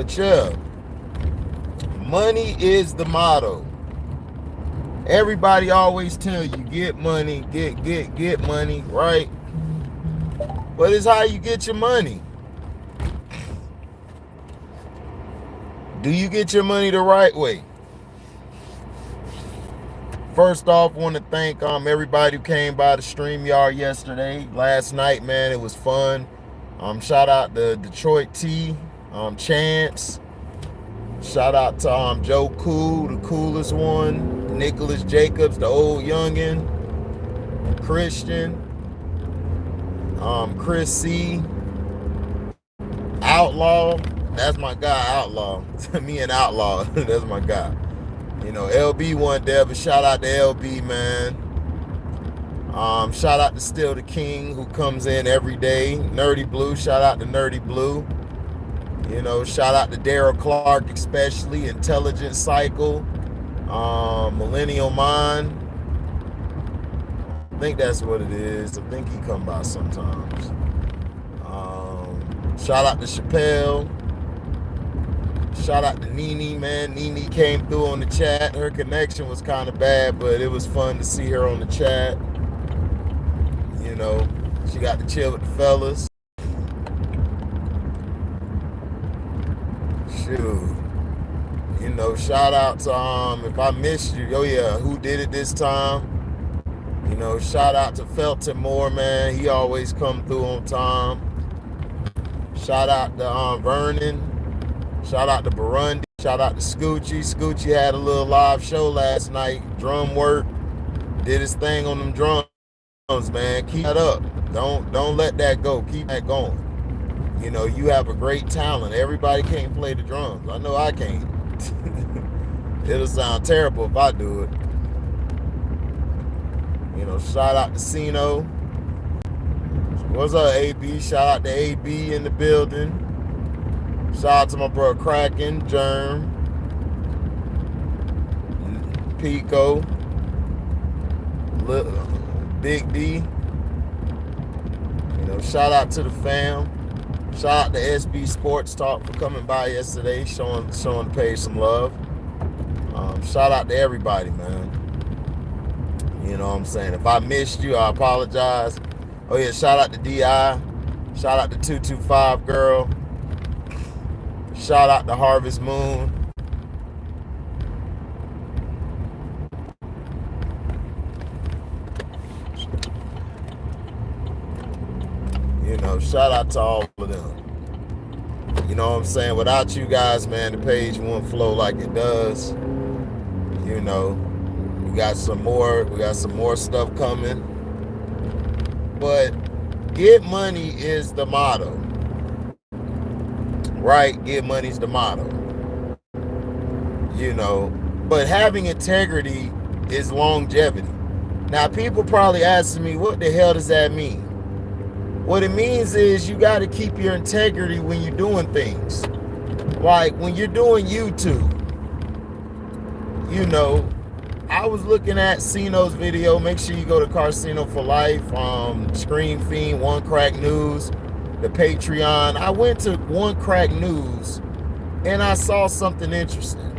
But yeah, money is the motto. Everybody always tell you get money, get money, right? But it's how you get your money. Do you get your money the right way? First off, want to thank everybody who came by the StreamYard yesterday. Last night, man, it was fun. Shout out to Detroit T, Chance. Shout out to Joe Cool, the coolest one. Nicholas Jacobs, the old youngin. Christian. Chris C. Outlaw. That's my guy, Outlaw. Me and Outlaw. That's my guy. You know, LB one there, but shout out to LB, man. Shout out to Still the King, who comes in every day. Nerdy Blue, shout out to Nerdy Blue. You know, shout out to Daryl Clark, especially. Intelligent Cycle. Millennial Mind. I think that's what it is. I think he come by sometimes. Shout out to Chappelle. Shout out to Nene, man. Nene came through on the chat. Her connection was kind of bad, but it was fun to see her on the chat. You know, she got to chill with the fellas. Shoot. You know, shout out to, if I missed you, oh yeah, who did it this time? You know, shout out to Felton Moore, man. He always come through on time. Shout out to Vernon. Shout out to Burundi. Shout out to Scoochie. Scoochie had a little live show last night. Drum work. Did his thing on them drums, man. Keep that up. Don't let that go. Keep that going. You know, you have a great talent. Everybody can't play the drums. I know I can't. It'll sound terrible if I do it. You know, shout out to Sino. What's up, AB? Shout out to AB in the building. Shout out to my brother Kraken, Germ, Pico, Big D. You know, shout out to the fam. Shout out to SB Sports Talk for coming by yesterday, showing the page some love. Shout out to everybody, man. You know what I'm saying? If I missed you, I apologize. Oh yeah, shout out to DI. Shout out to 225 Girl. Shout out to Harvest Moon. You know, shout out to all of them. You know what I'm saying? Without you guys, man, the page won't flow like it does. You know, we got some more stuff coming. But get money is the motto. Right? Get money's the motto. You know, but having integrity is longevity. Now, people probably asking me, what the hell does that mean? What it means is you got to keep your integrity when you're doing things. Like when you're doing YouTube. You know, I was looking at Cino's video. Make sure you go to Carcino for Life, Screen Fiend, One Crack News, the Patreon. I went to One Crack News and I saw something interesting.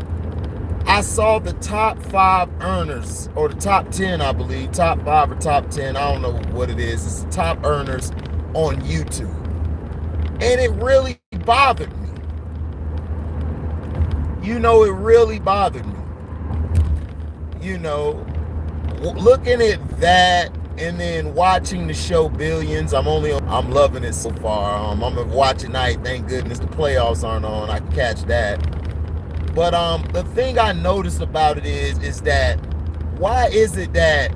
I saw the top 5 earners, or the top 10, I believe, top 5 or top 10, I don't know what it is. It's the top earners on YouTube. And it really bothered me. You know, it really bothered me. You know, looking at that and then watching the show Billions, I'm loving it so far. I'm watching tonight. Thank goodness the playoffs aren't on. I can catch that. But the thing I noticed about it is that why is it that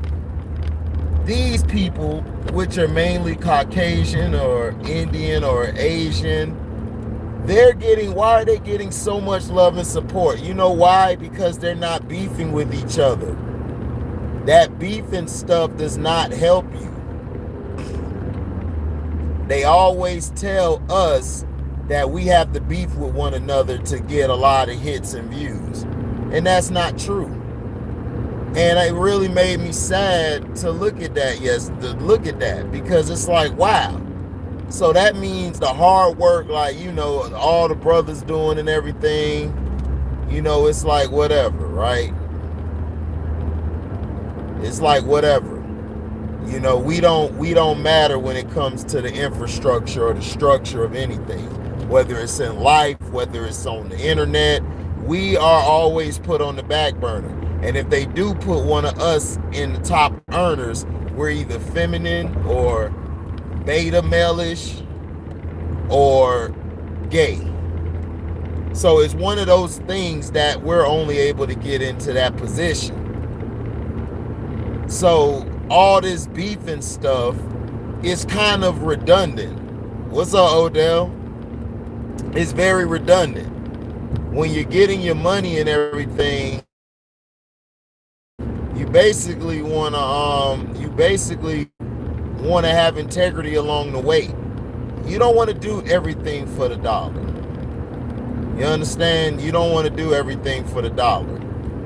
these people, which are mainly Caucasian or Indian or Asian, why are they getting so much love and support? You know why? Because they're not beefing with each other. That beef and stuff does not help you. They always tell us that we have to beef with one another to get a lot of hits and views. And that's not true. And it really made me sad to look at that, because it's like, wow. So that means the hard work, like, you know, all the brothers doing and everything, you know, it's like whatever, right? It's like whatever. You know, we don't matter when it comes to the infrastructure or the structure of anything, whether it's in life, whether it's on the internet. We are always put on the back burner. And if they do put one of us in the top earners, we're either feminine or beta male-ish or gay. So it's one of those things that we're only able to get into that position. So all this beef and stuff is kind of redundant. What's up, Odell? It's very redundant. When you're getting your money and everything, you basically want to have integrity along the way. You don't want to do everything for the dollar. You understand? You don't want to do everything for the dollar,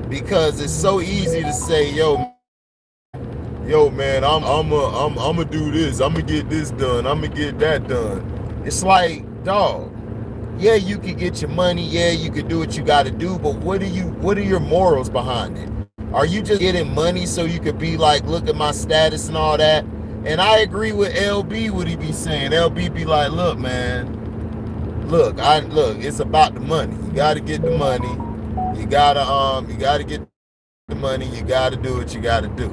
because it's so easy to say, yo man, I'm gonna do this, I'm gonna get this done, I'm gonna get that done. It's like, dog, yeah, you can get your money, yeah, you can do what you gotta do, but what are your morals behind it? Are you just getting money so you could be like, look at my status and all that? And I agree with LB what he be saying. LB be like, look, man, look, it's about the money. You gotta get the money. You gotta get the money, you gotta do what you gotta do.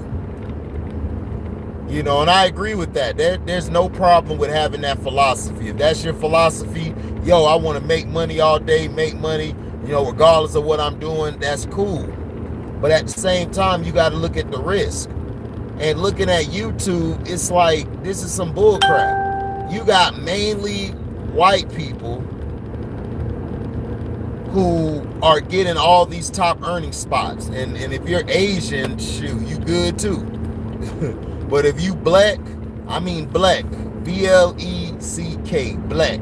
You know, and I agree with that. There's no problem with having that philosophy. If that's your philosophy, yo, I want to make money all day, make money, you know, regardless of what I'm doing, that's cool. But at the same time, you got to look at the risk. And looking at YouTube, it's like, this is some bull crap. You got mainly white people who are getting all these top earning spots. And if you're Asian, shoot, you good too. But if you black, I mean black, B-L-E-C-K, black.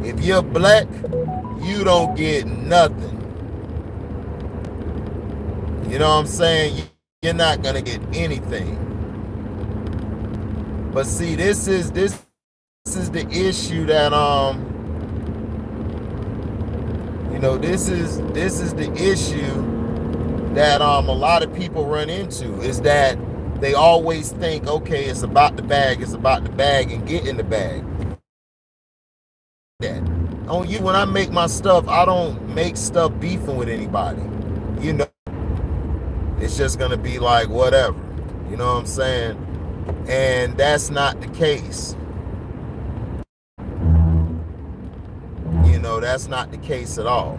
If you're black, you don't get nothing. You know what I'm saying? You're not gonna get anything. But see, this is the issue that you know, this is the issue that a lot of people run into, is that they always think, okay, it's about the bag, and get in the bag. When I make my stuff, I don't make stuff beefing with anybody. You know, it's just gonna be like whatever. You know what I'm saying? And that's not the case. You know, that's not the case at all.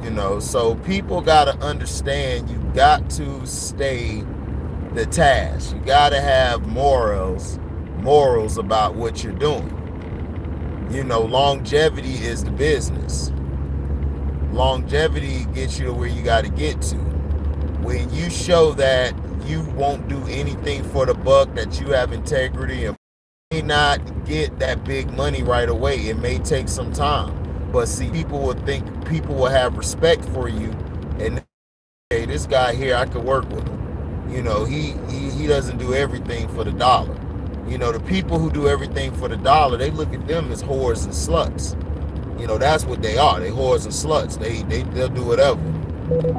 You know, so people got to understand, you got to stay the task. You got to have morals about what you're doing. You know, longevity is the business. Longevity gets you to where you got to get to. When you show that you won't do anything for the buck, that you have integrity, and may not get that big money right away. It may take some time. But see, people will have respect for you, and hey, this guy here, I could work with him. You know, he doesn't do everything for the dollar. You know, the people who do everything for the dollar, they look at them as whores and sluts. You know, that's what they are. They whores and sluts. They'll do whatever.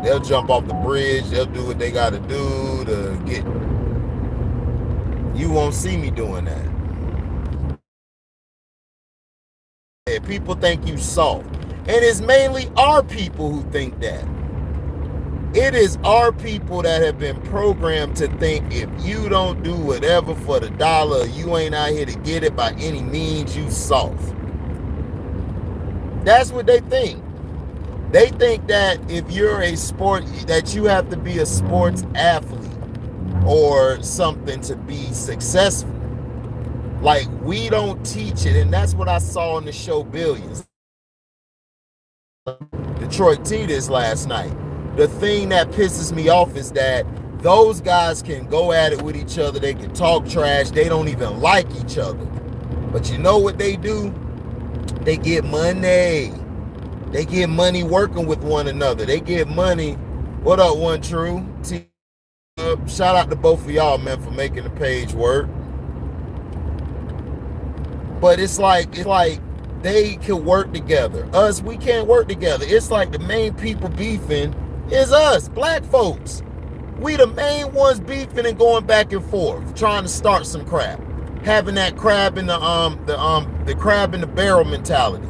They'll jump off the bridge. They'll do what they got to do to get. You won't see me doing that. People think you soft, and it's mainly our people who think that. It is our people that have been programmed to think, if you don't do whatever for the dollar, you ain't out here to get it by any means, you soft. That's what they think. They think that if you're a sport, that you have to be a sports athlete or something to be successful. Like, we don't teach it, and that's what I saw on the show Billions. Detroit T this last night. The thing that pisses me off is that those guys can go at it with each other. They can talk trash. They don't even like each other. But you know what they do? They get money. They get money working with one another. They get money. What up, One True? shout out to both of y'all, man, for making the page work. But it's like they can work together. Us, we can't work together. It's like the main people beefing is us, black folks. We the main ones beefing and going back and forth, trying to start some crap, having that crab in the crab in the barrel mentality.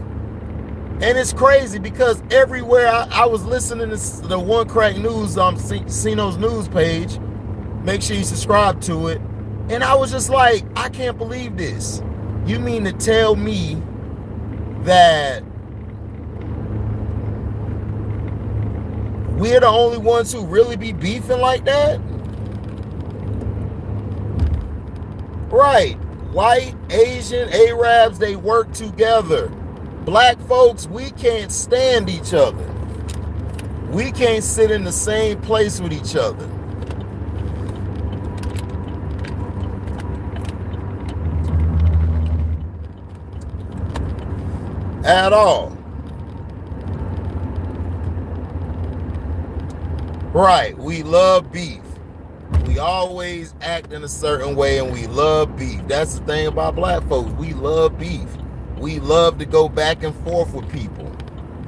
And it's crazy because everywhere I was listening to the One Crack News, Cino's news page. Make sure you subscribe to it. And I was just like, I can't believe this. You mean to tell me that we're the only ones who really be beefing like that? Right. White, Asian, Arabs, they work together. Black folks, we can't stand each other. We can't sit in the same place with each other. At all. Right, we love beef. We always act in a certain way and we love beef. That's the thing about black folks. We love beef. We love to go back and forth with people.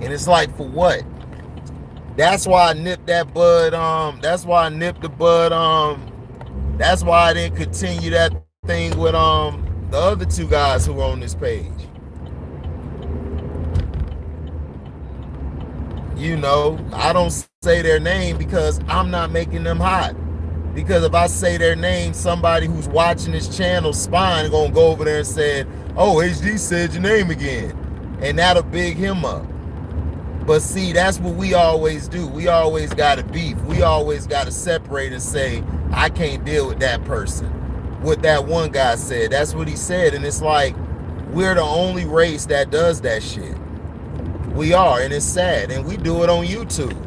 And it's like, for what? That's why I nipped that bud. That's why I nipped the bud. That's why I didn't continue that thing with the other two guys who were on this page. You know, I don't say their name because I'm not making them hot. Because if I say their name, somebody who's watching this channel spine gonna go over there and say, oh, HD said your name again. And that'll big him up. But see, that's what we always do. We always gotta beef. We always gotta separate and say, I can't deal with that person. What that one guy said, that's what he said. And it's like, we're the only race that does that shit. We are, and it's sad. And we do it on YouTube.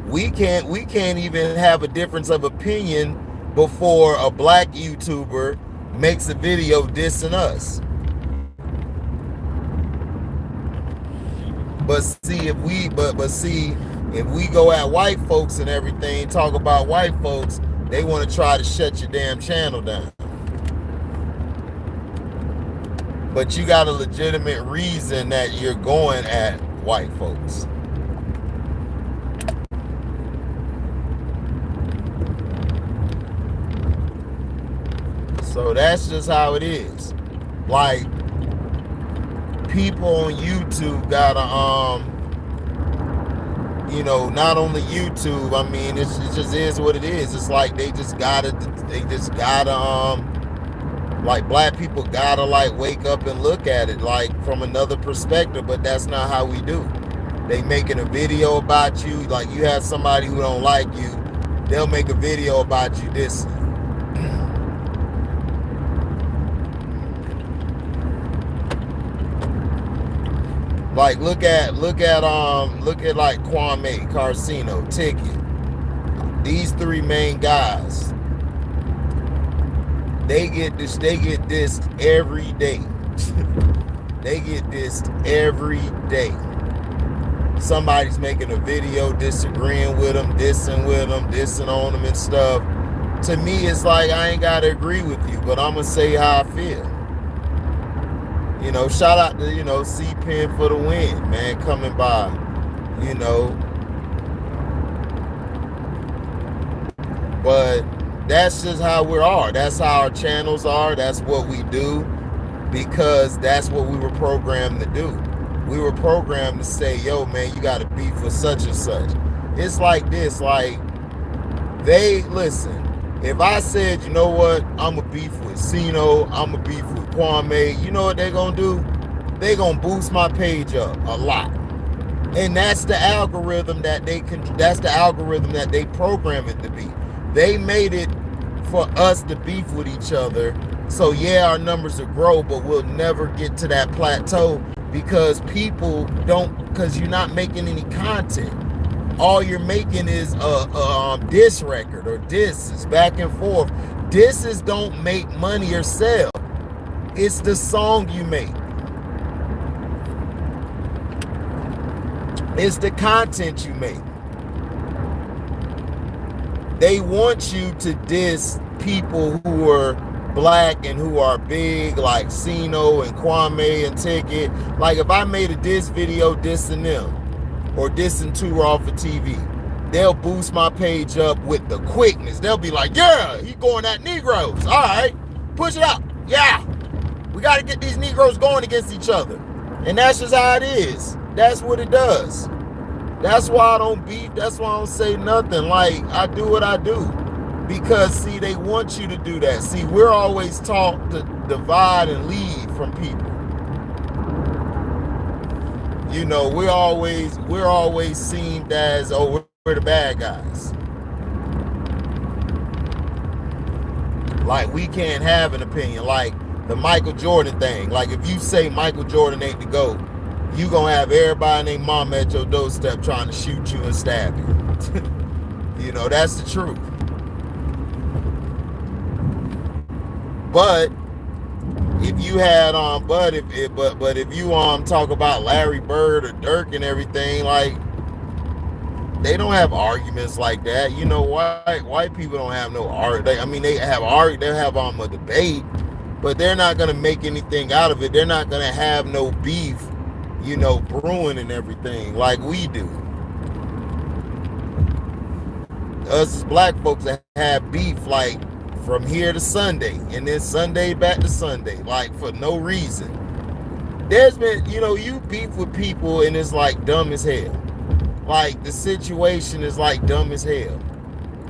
We can't even have a difference of opinion before a black YouTuber makes a video dissing us. But see, if we go at white folks and everything, talk about white folks, they want to try to shut your damn channel down. But you got a legitimate reason that you're going at white folks. So that's just how it is. Like, people on YouTube gotta, you know, not only YouTube, I mean, it just is what it is. It's like they just gotta, like, black people gotta, like, wake up and look at it, like, from another perspective, but that's not how we do. They making a video about you, like, you have somebody who don't like you, they'll make a video about you dissing. Like, look at like Kwame, Carcino, Ticket. These three main guys. They get dissed every day. They get dissed every day. Somebody's making a video disagreeing with them, dissing on them and stuff. To me, it's like, I ain't gotta agree with you, but I'm gonna say how I feel. You know, shout out to, you know, C-Pen for the win, man, coming by, you know. But that's just how we are. That's how our channels are. That's what we do, because that's what we were programmed to do. We were programmed to say, yo, man, you got to beef with such and such. It's like this, like, they, listen, if I said, you know what, I'm a beef with Cino, I'm a beef with Kwame, you know what they're going to do? They're going to boost my page up a lot. And that's the algorithm that they program it to be. They made it for us to beef with each other. So yeah, our numbers will grow, but we'll never get to that plateau because people don't, because you're not making any content. All you're making is a diss record or disses back and forth. Disses don't make money or sell. It's the song you make. It's the content you make. They want you to diss people who are black and who are big, like Sino and Kwame and Ticket. Like if I made a diss video dissing them or dissing Too Raw for TV, they'll boost my page up with the quickness. They'll be like, yeah, he going at Negroes. All right, push it up. Yeah, we got to get these Negroes going against each other. And that's just how it is. That's what it does. That's why I don't beef. That's why I don't say nothing. Like, I do what I do. Because, see, they want you to do that. See, we're always taught to divide and lead from people. You know, we're always seen as, oh, we're the bad guys. Like, we can't have an opinion. Like, the Michael Jordan thing. Like, if you say Michael Jordan ain't the GOAT, you gonna have everybody and their mama at your doorstep trying to shoot you and stab you. You know, that's the truth. But if you had if you talk about Larry Bird or Dirk and everything, like, they don't have arguments like that. You know, white people don't have no argument. I mean, they have a debate, but they're not gonna make anything out of it. They're not gonna have no beef, you know, brewing and everything like we do. Us as black folks that have beef, like, from here to Sunday, and then Sunday back to Sunday, like, for no reason. There's been, you know, you beef with people and it's like dumb as hell. Like, the situation is like dumb as hell.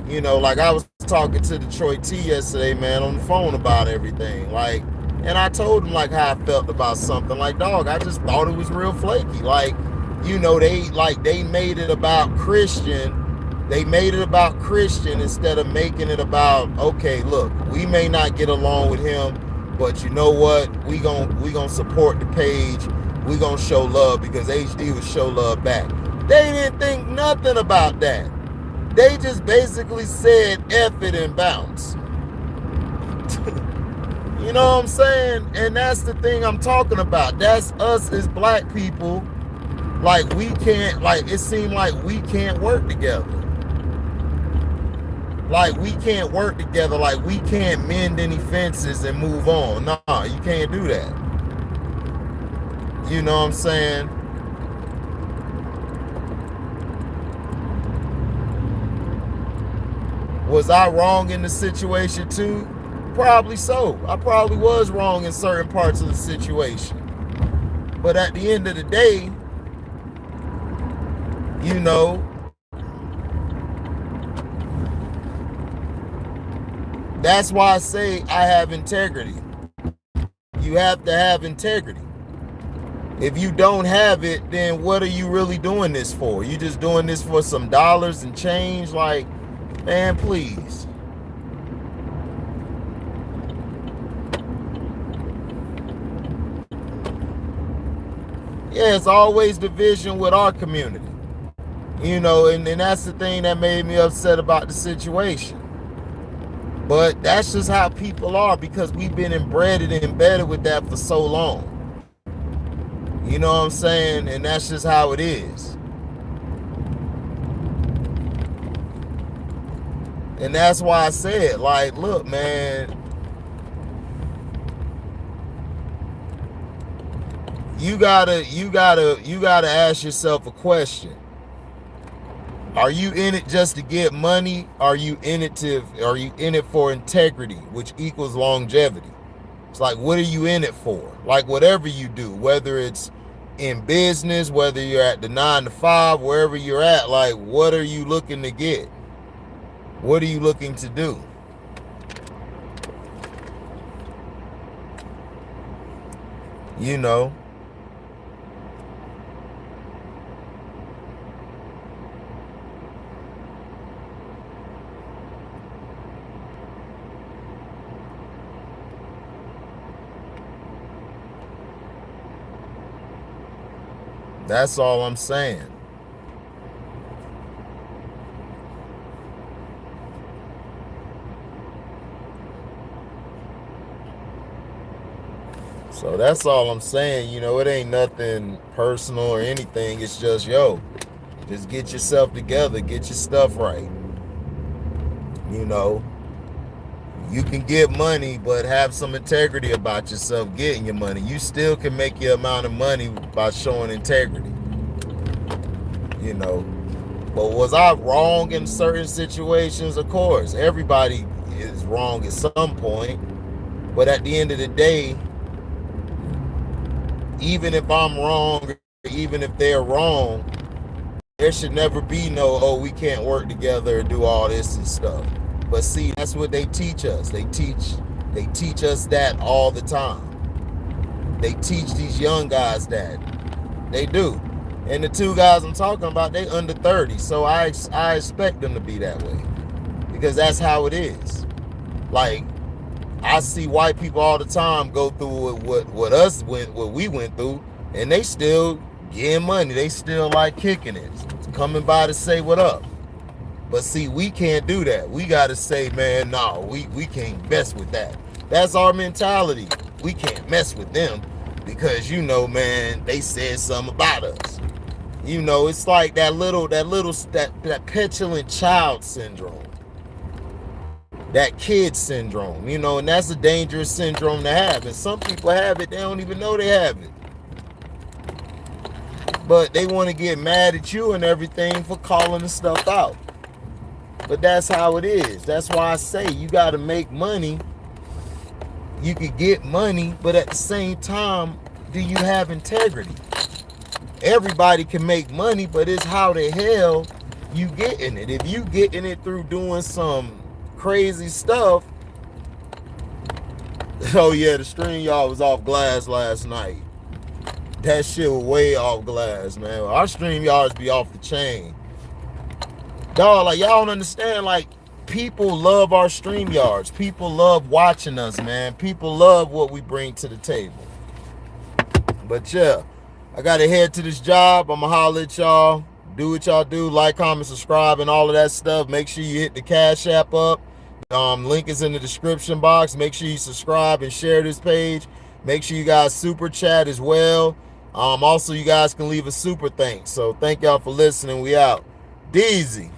You know, like, I was talking to Detroit T yesterday, man, on the phone about everything. Like, and I told him, like, how I felt about something. Like, dog, I just thought it was real flaky. Like, you know, they made it about Christian. They made it about Christian instead of making it about, okay, look, we may not get along with him, but you know what? We gonna support the page. We gonna show love because HD would show love back. They didn't think nothing about that. They just basically said F it and bounce. You know what I'm saying? And that's the thing I'm talking about. That's us as black people. Like, we can't, like, it seemed like we can't work together. Like, we can't work together. Like, we can't mend any fences and move on. Nah, you can't do that. You know what I'm saying? Was I wrong in the situation too? Probably so. I probably was wrong in certain parts of the situation. But at the end of the day, you know, that's why I say I have integrity. You have to have integrity. If you don't have it, then what are you really doing this for? You just doing this for some dollars and change? Like, man, please. Yeah, it's always division with our community. You know, and that's the thing that made me upset about the situation. But that's just how people are, because we've been embedded and embedded with that for so long. You know what I'm saying? And that's just how it is. And that's why I said, like, look, man, you gotta ask yourself a question. Are you in it just to get money? Are you in it for integrity, which equals longevity? It's like, what are you in it for? Like, whatever you do, whether it's in business, whether you're at the 9 to 5, wherever you're at, like, what are you looking to get? What are you looking to do? You know. That's all I'm saying. So that's all I'm saying. You know, it ain't nothing personal or anything. It's just, yo, just get yourself together. Get your stuff right. You know, you can get money, but have some integrity about yourself getting your money. You still can make your amount of money by showing integrity. You know, but was I wrong in certain situations? Of course, everybody is wrong at some point. But at the end of the day, even if I'm wrong, even if they're wrong, there should never be no, oh, we can't work together and do all this and stuff. But see, that's what they teach us. They teach us that all the time. They teach these young guys that. They do. And the two guys I'm talking about, they under 30. So I expect them to be that way. Because that's how it is. Like, I see white people all the time go through what we went through, and they still getting money. They still like kicking it, coming by to say what up. But see, we can't do that. We got to say, man, no, we can't mess with that. That's our mentality. We can't mess with them because, you know, man, they said something about us. You know, it's like that petulant child syndrome. That kid syndrome, you know, and that's a dangerous syndrome to have. And some people have it, they don't even know they have it. But they want to get mad at you and everything for calling the stuff out. But that's how it is. That's why I say you got to make money. You could get money, but at the same time, do you have integrity? Everybody can make money, but it's how the hell you getting it. If you getting it through doing some crazy stuff. Oh yeah, the stream y'all was off glass last night. That shit was way off glass, man. Our stream yards be off the chain. Dog, like y'all don't understand, like people love our stream yards. People love watching us, man. People love what we bring to the table. But yeah, I gotta head to this job. I'ma holler at y'all. Do what y'all do. Like, comment, subscribe, and all of that stuff. Make sure you hit the Cash App up. Link is in the description box. Make sure you subscribe and share this page. Make sure you guys super chat as well. Also, you guys can leave a super thanks. So thank y'all for listening. We out. Deezy.